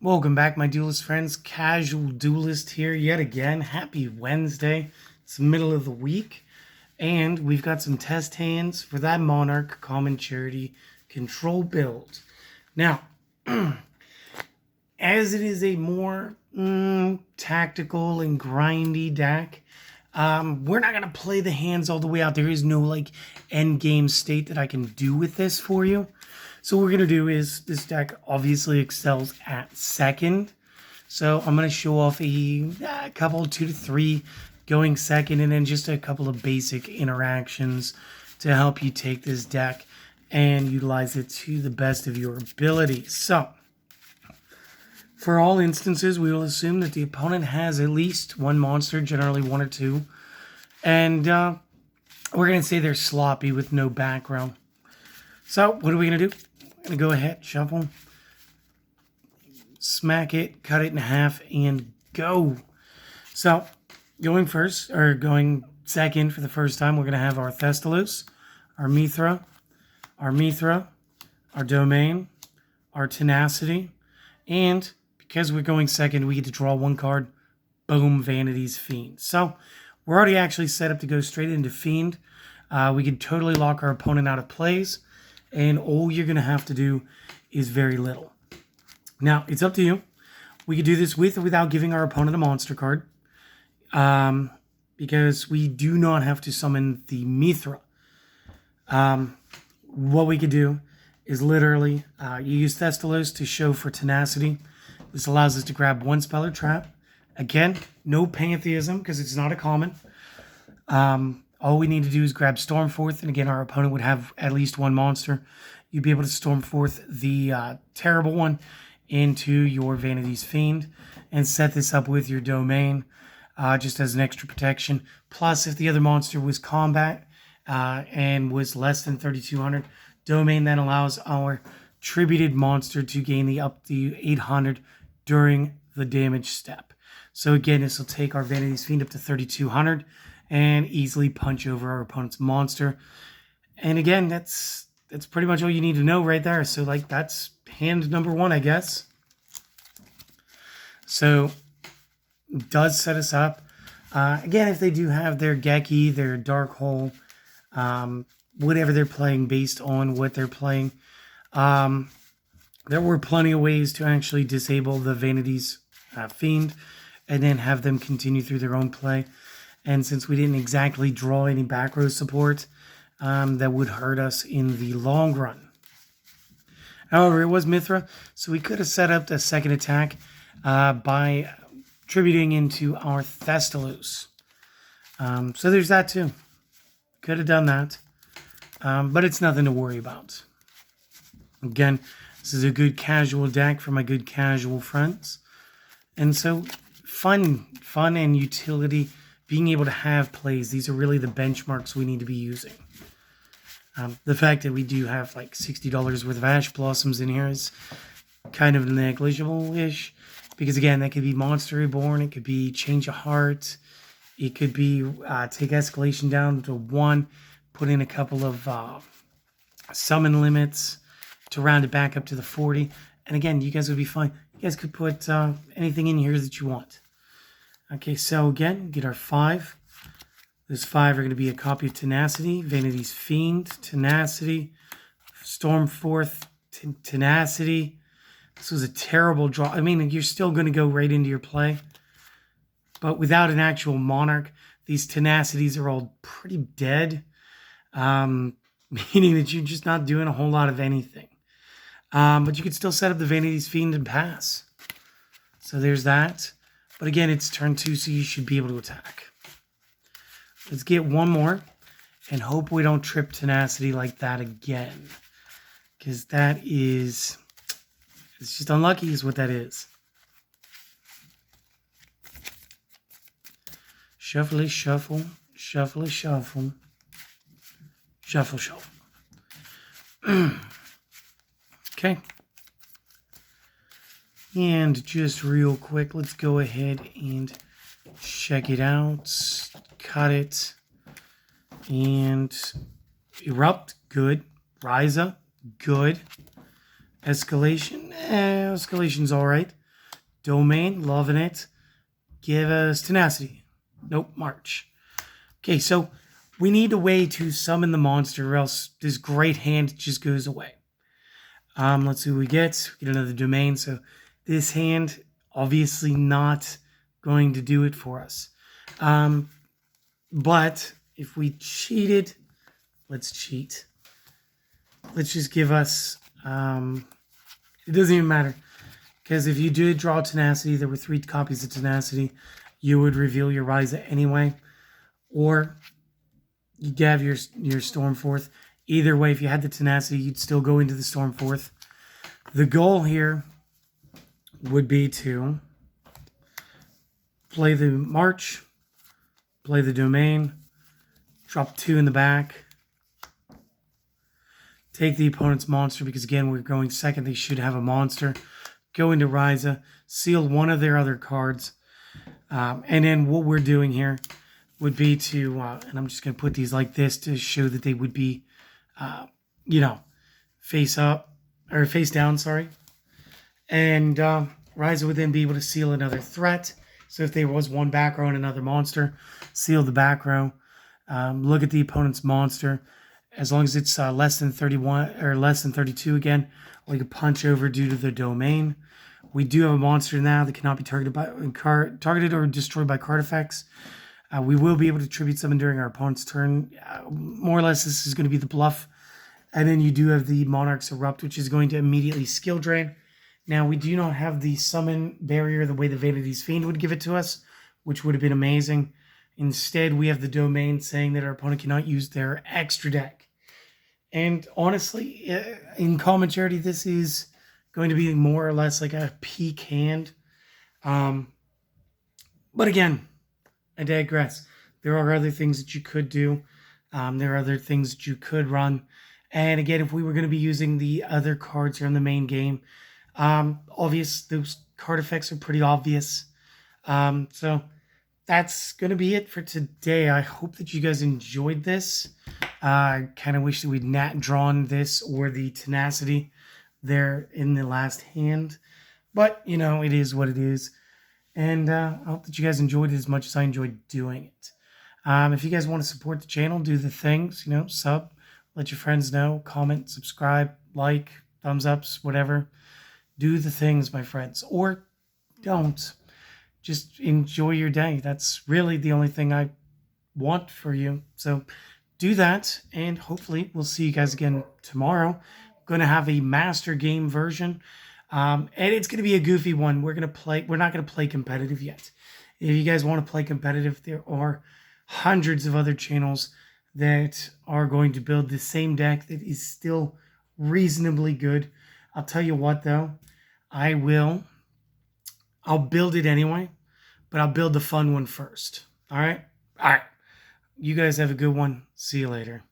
Welcome back, my duelist friends. Casual Duelist here yet again. Happy Wednesday. It's the middle of the week. And we've got some test hands for that Monarch Common Charity Control build. Now, as it is a more tactical and grindy deck, we're not going to play the hands all the way out. There is no end game state that I can do with this for you. So what we're going to do is, this deck obviously excels at second. So I'm going to show off a couple, 2 to 3 going second, and then just a couple of basic interactions to help you take this deck and utilize it to the best of your ability. So for all instances, we will assume that the opponent has at least one monster, generally 1 or 2. And we're going to say they're sloppy with no background. So what are we going to do? I'm going to go ahead, shuffle, smack it, cut it in half, and go. So going second for the first time, we're going to have our Thestalos, our Mithra, our Domain, our Tenacity, and because we're going second, we get to draw 1 card. Boom, Vanity's Fiend. So we're already actually set up to go straight into Fiend. We can totally lock our opponent out of plays, and all you're going to have to do is very little. Now, it's up to you. We could do this with or without giving our opponent a monster card, because we do not have to summon the Mithra. What we could do is literally, you use Thestalos to show for Tenacity. This allows us to grab 1 spell or trap. Again, no Pantheism because it's not a common. All we need to do is grab Stormforth, and again, our opponent would have at least 1 monster. You'd be able to Stormforth the terrible one into your Vanity's Fiend and set this up with your Domain just as an extra protection. Plus, if the other monster was combat and was less than 3,200, Domain then allows our tributed monster to gain the up to 800 during the damage step. So again, this will take our Vanity's Fiend up to 3,200 and easily punch over our opponent's monster. And again, that's pretty much all you need to know right there. So that's hand number 1, I guess. So it does set us up. Again, if they do have their Geki, their Dark Hole, whatever they're playing based on what they're playing, there were plenty of ways to actually disable the Vanity's Fiend and then have them continue through their own play. And since we didn't exactly draw any back row support, that would hurt us in the long run. However, it was Mithra, so we could have set up the second attack by tributing into our Thestalos. So there's that too. Could have done that, but it's nothing to worry about. Again, this is a good casual deck for my good casual friends. And so fun and utility, being able to have plays, these are really the benchmarks we need to be using. The fact that we do have $60 worth of Ash Blossoms in here is kind of negligible-ish, because again, that could be Monster Reborn, it could be Change of Heart, it could be take Escalation down to 1, put in a couple of summon limits to round it back up to the 40, and again, you guys would be fine. You guys could put anything in here that you want. Okay, so again, get our 5. Those 5 are going to be a copy of Tenacity, Vanity's Fiend, Tenacity, Stormforth, Tenacity. This was a terrible draw. I mean, you're still going to go right into your play, but without an actual Monarch, these Tenacities are all pretty dead, meaning that you're just not doing a whole lot of anything. But you could still set up the Vanity's Fiend and pass. So there's that. But again, it's turn 2, so you should be able to attack. Let's get 1 more and hope we don't trip Tenacity like that again. Because it's just unlucky is what that is. Shuffle, shuffle, shuffle, shuffle. Shuffle, shuffle. Okay. And just real quick, let's go ahead and check it out. Cut it. And Erupt, good. Rise Up, good. Escalation, escalation's all right. Domain, loving it. Give us Tenacity. Nope, March. Okay, so we need a way to summon the monster or else this great hand just goes away. Let's see what we get. We get another Domain. So this hand, obviously not going to do it for us. But if we cheated, let's cheat. Let's just give us, it doesn't even matter. Because if you did draw Tenacity, there were 3 copies of Tenacity, you would reveal your Ryza anyway. Or you have your Stormforth. Either way, if you had the Tenacity, you'd still go into the Stormforth. The goal here would be to play the March, play the Domain, drop 2 in the back, take the opponent's monster, because again, we're going second, they should have a monster, go into Ryza, seal one of their other cards, and then what we're doing here would be to, and I'm just going to put these like this to show that they would be, face up, or face down, sorry. And Ryza would then be able to seal another threat. So if there was one back row and another monster, seal the back row. Look at the opponent's monster. As long as it's less than 31 or less than 32 again, we can punch over due to the Domain. We do have a monster now that cannot be targeted or destroyed by card effects. We will be able to tribute summon during our opponent's turn. More or less, this is going to be the bluff. And then you do have the Monarch's Erupt, which is going to immediately skill drain. Now, we do not have the summon barrier the way the Vanity's Fiend would give it to us, which would have been amazing. Instead, we have the Domain saying that our opponent cannot use their extra deck. And honestly, in common charity, this is going to be more or less like a peak hand. But again, I digress. There are other things that you could do. There are other things that you could run. And again, if we were going to be using the other cards here in the main game, those card effects are pretty obvious. So that's going to be it for today. I hope that you guys enjoyed this. I kind of wish that we'd not drawn this or the Tenacity there in the last hand. But, it is what it is. And I hope that you guys enjoyed it as much as I enjoyed doing it. If you guys want to support the channel, do the things, sub. Let your friends know, comment, subscribe, like, thumbs ups, whatever. Do the things, my friends. Or don't. Just enjoy your day. That's really the only thing I want for you. So do that, and hopefully we'll see you guys again tomorrow. I'm going to have a master game version. And it's going to be a goofy one. We're not going to play competitive yet. If you guys want to play competitive, there are hundreds of other channels that are going to build the same deck that is still reasonably good. I'll tell you what, though. I'll build it anyway, but I'll build the fun one first. All right? All right. You guys have a good one. See you later.